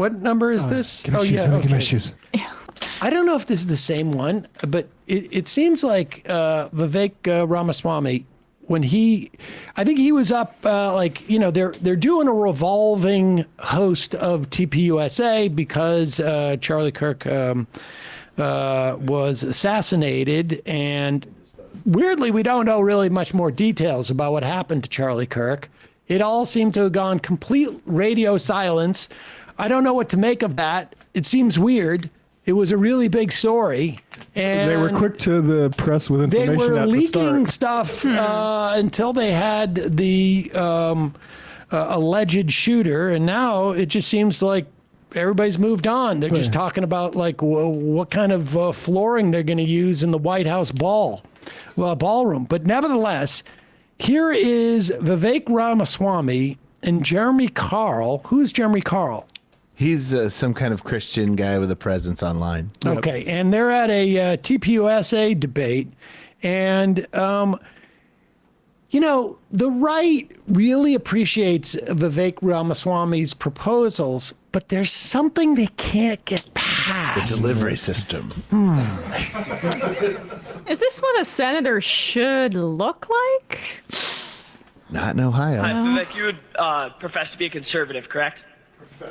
What number is this? Get my shoes. I don't know if this is the same one, but it seems like Vivek Ramaswamy, when I think he was up, they're doing a revolving host of TPUSA because Charlie Kirk was assassinated, and weirdly, we don't know really much more details about what happened to Charlie Kirk. It all seemed to have gone complete radio silence. I don't know what to make of that. It seems weird. It was a really big story. And they were quick to the press with information. They were at leaking the start. stuff until they had the alleged shooter. And now it just seems like everybody's moved on. They're just talking about what kind of flooring they're going to use in the White House ballroom. But nevertheless, here is Vivek Ramaswamy and Jeremy Carl. Who's Jeremy Carl? He's some kind of Christian guy with a presence online. Okay, and they're at a TPUSA debate, and the right really appreciates Vivek Ramaswamy's proposals, but there's something they can't get past. The delivery system. Is this what a senator should look like? Not in Ohio. Hi, Vivek, you would profess to be a conservative, correct?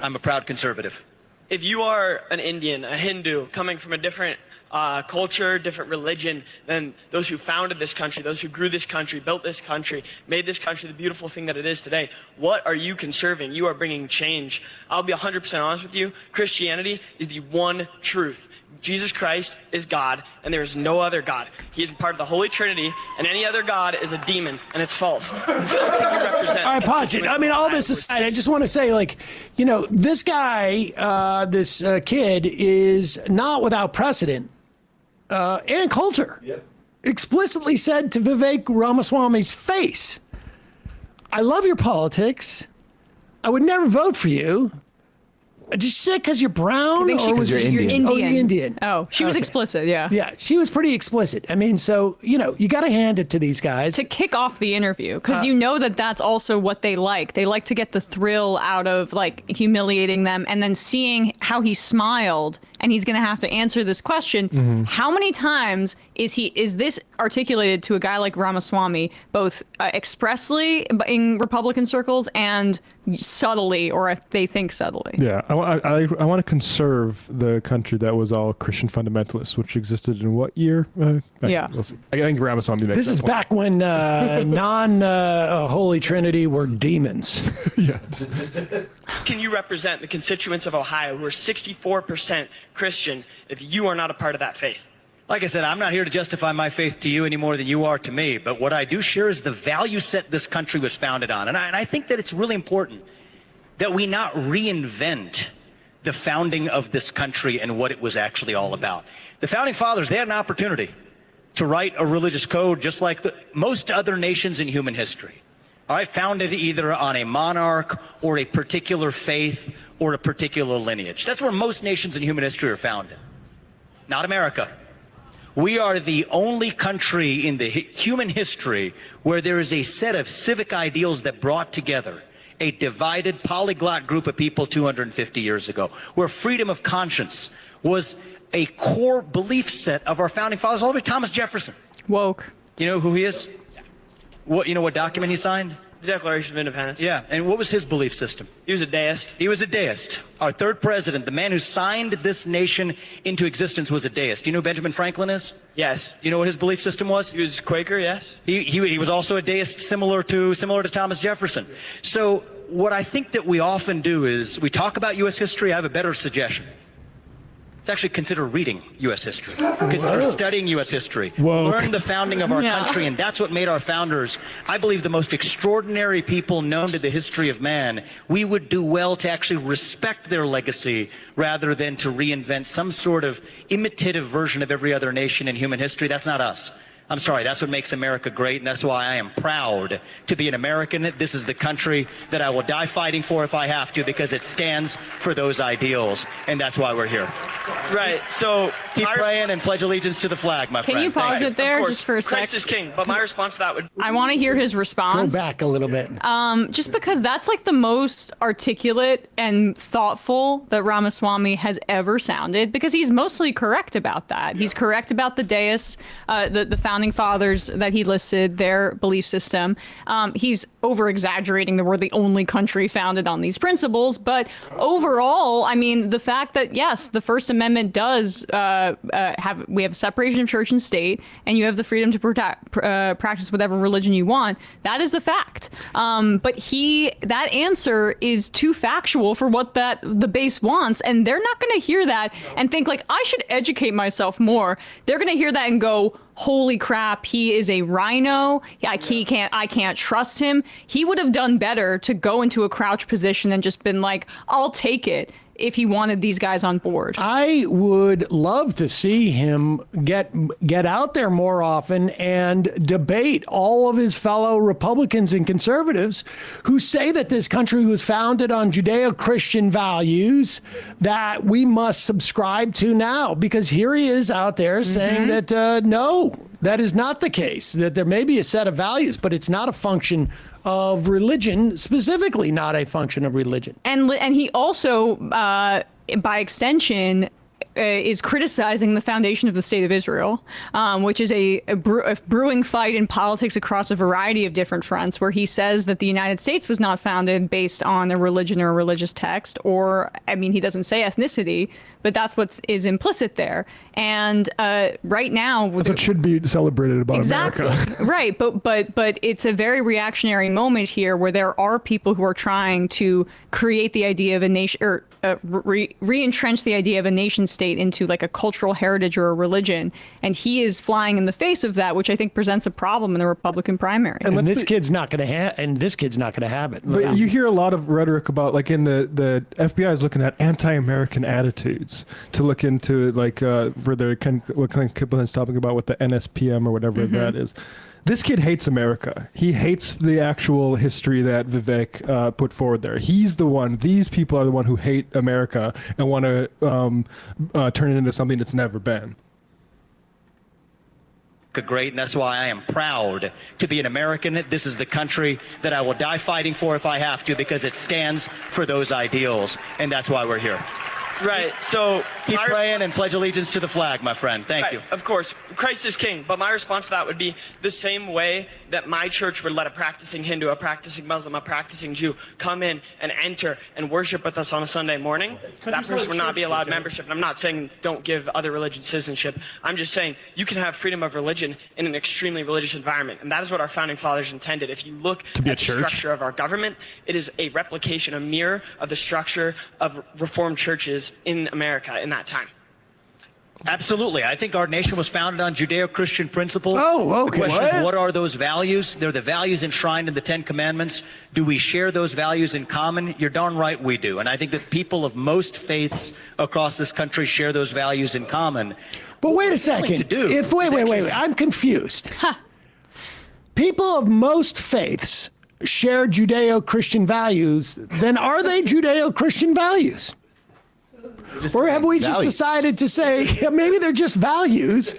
I'm a proud conservative. If you are an Indian, a Hindu, coming from a different culture, different religion than those who founded this country, those who grew this country, built this country, made this country the beautiful thing that it is today, what are you conserving? You are bringing change. I'll be 100% honest with you. Christianity is the one truth. Jesus Christ is God, and there is no other God. He is part of the Holy Trinity, and any other God is a demon, and it's false. How can you represent? All right, pause it. I mean, all this aside, I just want to say, this guy, this kid is not without precedent and culture. Yep. Explicitly said to Vivek Ramaswamy's face, I love your politics. I would never vote for you. Did you say because you're brown? Or was you're Indian. Oh, Indian. Oh, she was explicit, yeah. Yeah, she was pretty explicit. I mean, so, you got to hand it to these guys. To kick off the interview, because that's also what they like. They like to get the thrill out of, humiliating them and then seeing how he smiled, and he's going to have to answer this question. Mm-hmm. How many times is this articulated to a guy like Ramaswamy, both expressly in Republican circles and subtly, or they think subtly? Yeah, I want to conserve the country that was all Christian fundamentalists, which existed in what year? Yeah. We'll see. I think Ramaswamy makes This is back when non-Holy Trinity were demons. Yes. Can you represent the constituents of Ohio who are 64% Christian if you are not a part of that faith? Like I said, I'm not here to justify my faith to you any more than you are to me, but what I do share is the value set this country was founded on. And I think that it's really important that we not reinvent the founding of this country and what it was actually all about. The founding fathers, they had an opportunity to write a religious code just like most other nations in human history. All right, founded either on a monarch or a particular faith or a particular lineage. That's where most nations in human history are founded. Not America. We are the only country in the human history where there is a set of civic ideals that brought together a divided polyglot group of people 250 years ago, where freedom of conscience was a core belief set of our founding fathers, all the way to Thomas Jefferson. Woke. You know who he is? What document he signed? The Declaration of Independence. Yeah, and what was his belief system? He was a deist. He was a deist. Our third president, the man who signed this nation into existence, was a deist. Do you know who Benjamin Franklin is? Yes. Do you know what his belief system was? He was Quaker, yes. He was also a deist, similar to Thomas Jefferson. So what I think that we often do is we talk about U.S. history. I have a better suggestion. Let's actually consider reading U.S. history. Consider studying U.S. history. Learn the founding of our country, and that's what made our founders, I believe, the most extraordinary people known to the history of man. We would do well to actually respect their legacy rather than to reinvent some sort of imitative version of every other nation in human history. That's not us. I'm sorry, that's what makes America great, and that's why I am proud to be an American. This is the country that I will die fighting for if I have to, because it stands for those ideals, and that's why we're here. Right. So Keep praying and pledge allegiance to the flag, my friend. Can you pause it there of course, just for a sec? Christ is king. But my response to that would I want to hear his Go response. back a little bit. Just because that's like the most articulate and thoughtful that Ramaswamy has ever sounded, because he's mostly correct about that. He's correct about the dais, the founding fathers that he listed, their belief system. He's over exaggerating that we're the only country founded on these principles. But overall, I mean, the fact that, yes, the First Amendment does we have separation of church and state, and you have the freedom to practice whatever religion you want. That is a fact. But that answer is too factual for what the base wants, and they're not going to hear that and think like, I should educate myself more. They're going to hear that and go, holy crap, he is a rhino. I can't trust him. He would have done better to go into a crouch position and just been like, I'll take it, if he wanted these guys on board. I would love to see him get out there more often and debate all of his fellow Republicans and conservatives who say that this country was founded on Judeo-Christian values that we must subscribe to now. Because here he is out there saying that, no, that is not the case, that there may be a set of values, but it's not a function of religion, specifically not a function of religion. And he also, by extension, is criticizing the foundation of the State of Israel, which is a brewing fight in politics across a variety of different fronts, where he says that the United States was not founded based on a religion or a religious text, or, I mean, he doesn't say ethnicity, but that's what is implicit there. And right now, That's what should be celebrated about exactly. America. Right, but it's a very reactionary moment here where there are people who are trying to create the idea of a nation, or re-entrench the idea of a nation state into like a cultural heritage or a religion, and he is flying in the face of that, which I think presents a problem in the Republican primary. And this kid's not going to have it. But you hear a lot of rhetoric about, like, in the FBI is looking at anti-American attitudes to look into, like, for their what kind of people is talking about with the NSPM or whatever that is. This kid hates America. He hates the actual history that Vivek put forward there. He's the one. These people are the one who hate America and want to turn it into something it's never been. Great, and that's why I am proud to be an American. This is the country that I will die fighting for if I have to, because it stands for those ideals, and that's why we're here. Right. So Keep praying and pledge allegiance to the flag, my friend. Thank you. Of course, Christ is king. But my response to that would be the same way that my church would let a practicing Hindu, a practicing Muslim, a practicing Jew come in and enter and worship with us on a Sunday morning. That person would not be allowed membership. And I'm not saying don't give other religions citizenship. I'm just saying you can have freedom of religion in an extremely religious environment. And that is what our founding fathers intended. If you look at the structure of our government, it is a replication, a mirror of the structure of Reformed churches in America in that time. Absolutely. I think our nation was founded on Judeo-Christian principles. Oh, okay. The question is, what are those values? They're the values enshrined in the Ten Commandments. Do we share those values in common? You're darn right we do. And I think that people of most faiths across this country share those values in common. But wait a second. Wait. I'm confused. People of most faiths share Judeo-Christian values. Then are they Judeo-Christian values? Or have we just decided to say, yeah, maybe they're just values,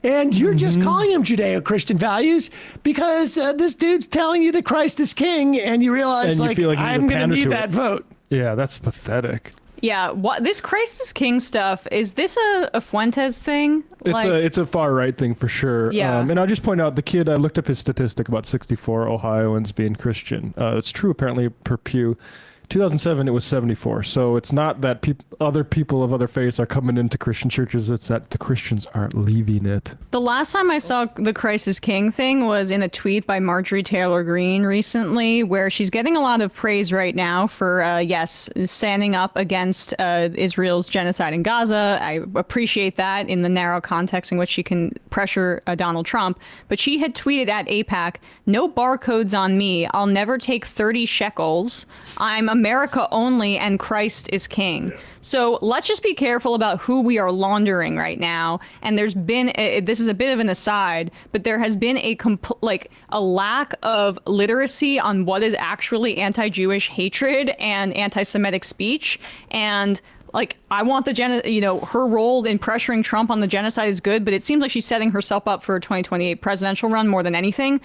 and you're just calling them Judeo-Christian values because this dude's telling you that Christ is king, and you realize, And you feel like you need I'm to going to pander need to that it. vote. Yeah, that's pathetic. Yeah, this Christ is king stuff, is this a Fuentes thing? It's a far right thing for sure. Yeah. And I'll just point out the kid. I looked up his statistic about 64 Ohioans being Christian. It's true apparently per Pew. 2007 it was 74. So it's not that other people of other faiths are coming into Christian churches. It's that the Christians are leaving it. The last time I saw the Christ is king thing was in a tweet by Marjorie Taylor Greene recently, where she's getting a lot of praise right now for, standing up against Israel's genocide in Gaza. I appreciate that in the narrow context in which she can pressure Donald Trump. But she had tweeted at AIPAC, "No barcodes on me. I'll never take 30 shekels. I'm America only and Christ is king. So let's just be careful about who we are laundering right now. And there's been, this is a bit of an aside, but there has been a lack of literacy on what is actually anti-Jewish hatred and anti-Semitic speech. And I want her role in pressuring Trump on the genocide is good, but it seems like she's setting herself up for a 2028 presidential run more than anything.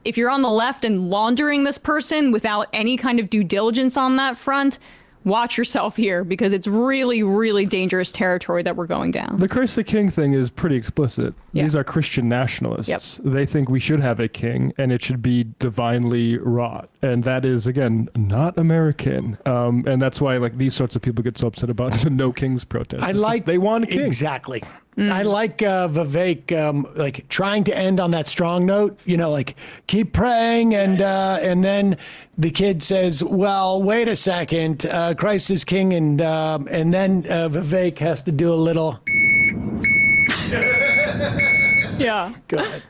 If you're on the left and laundering this person without any kind of due diligence on that front, watch yourself here, because it's really, really dangerous territory that we're going down. The Christ the King thing is pretty explicit. Yeah. These are Christian nationalists. Yep. They think we should have a king and it should be divinely wrought. And that is, again, not American. And that's why these sorts of people get so upset about the No Kings protest. They want a king. Exactly. I like Vivek trying to end on that strong note, keep praying. And then the kid says, well, wait a second, Christ is king. And then Vivek has to do a little. Yeah. Go ahead.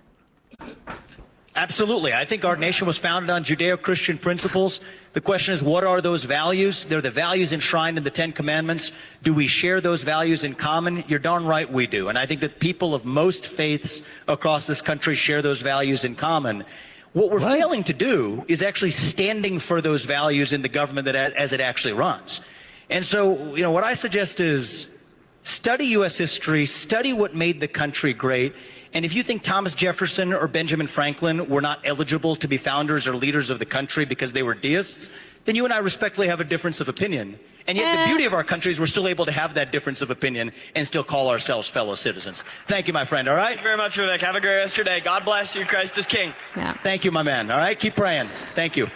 Absolutely. I think our nation was founded on Judeo-Christian principles. The question is, what are those values? They're the values enshrined in the Ten Commandments. Do we share those values in common? You're darn right we do. And I think that people of most faiths across this country share those values in common. What we're failing to do is actually standing for those values in the government as it actually runs. And so, what I suggest is study U.S. history, study what made the country great. And if you think Thomas Jefferson or Benjamin Franklin were not eligible to be founders or leaders of the country because they were deists, then you and I respectfully have a difference of opinion. And yet the beauty of our country is we're still able to have that difference of opinion and still call ourselves fellow citizens. Thank you, my friend, all right? Thank you very much, Vivek. Have a great rest of your day. God bless you. Christ is king. Yeah. Thank you, my man, all right? Keep praying. Thank you.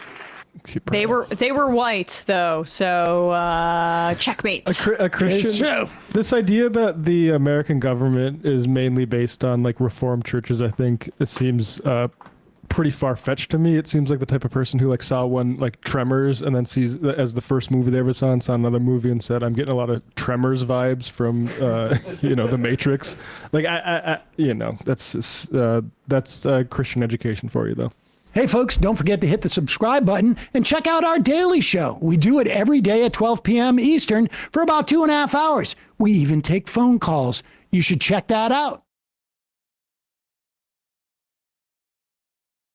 They were white though, so checkmate. A Christian. It's true. This idea that the American government is mainly based on Reformed churches, I think, it seems pretty far-fetched to me. It seems like the type of person who saw one Tremors and then sees as the first movie they ever saw and saw another movie and said, "I'm getting a lot of Tremors vibes from The Matrix." That's Christian education for you, though. Hey, folks, don't forget to hit the subscribe button and check out our daily show. We do it every day at 12 p.m. Eastern for about 2.5 hours. We even take phone calls. You should check that out.